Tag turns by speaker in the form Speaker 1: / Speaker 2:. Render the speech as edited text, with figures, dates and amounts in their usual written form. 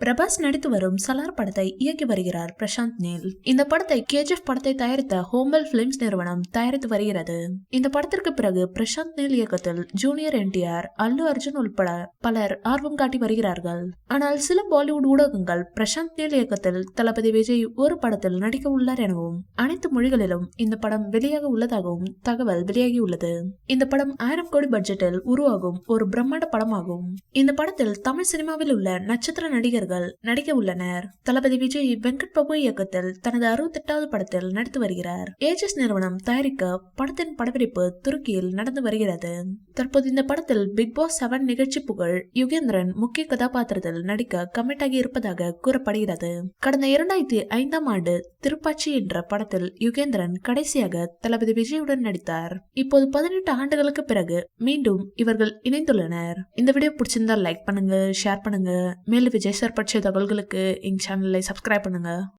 Speaker 1: பிரபாஸ் நடித்து வரும் சலார் படத்தை இயக்கி வருகிறார் பிரசாந்த் நீல். இந்த படத்தை கேஜிஎஃப் படத்தை தயாரித்த ஹோம்பல் பிலிம்ஸ் நிறுவனம் தயாரித்து வருகிறது. இந்த படத்திற்கு பிறகு பிரசாந்த் நீல் இயக்கத்தில் ஜூனியர் என்டிஆர், அல்லு அர்ஜுன் உள்பட பலர் ஆர்வம் காட்டி வருகிறார்கள். ஆனால் சில பாலிவுட் ஊடகங்கள் பிரசாந்த் நீல் இயக்கத்தில் தளபதி விஜய் ஒரு படத்தில் நடிக்க உள்ளார் எனவும் அனைத்து மொழிகளிலும் இந்த படம் வெளியாக உள்ளதாகவும் தகவல் வெளியாகியுள்ளது. இந்த படம் 1000 கோடி பட்ஜெட்டில் உருவாகும் ஒரு பிரம்மாண்ட படமாகும். இந்த படத்தில் தமிழ் சினிமாவில் உள்ள நட்சத்திர நடிகர்கள் நடிக்க உள்ளனர். தளபதி விஜய் வெங்கட் பிரபு இயக்கத்தில் தனது 68வது படத்தில் நடித்து வருகிறார். ஏஜஸ் நிறுவனம் தயாரிக்க படத்தின் படப்பிடிப்பு துருக்கியில் நடந்து வருகிறது. தற்போது இந்த படத்தில் பிக் பாஸ் 7 நிகழ்ச்சி புகழ் யுகேந்திரன் முக்கிய கதாபாத்திரத்தில் நடிக்க கமிட் ஆகி இருப்பதாக கூறப்படுகிறது. கடந்த 2005ஆம் ஆண்டு திருப்பாச்சி என்ற படத்தில் யுகேந்திரன் கடைசியாக தளபதி விஜயுடன் நடித்தார். இப்போது 18 ஆண்டுகளுக்கு பிறகு மீண்டும் இவர்கள் இணைந்துள்ளனர். இந்த வீடியோ பிடிச்சிருந்தா லைக் பண்ணுங்க, ஷேர் பண்ணுங்க. மேலும் விஜய் சார் பற்றிய தகவல்களுக்கு எங்க சேனலை சப்ஸ்கிரைப் பண்ணுங்க.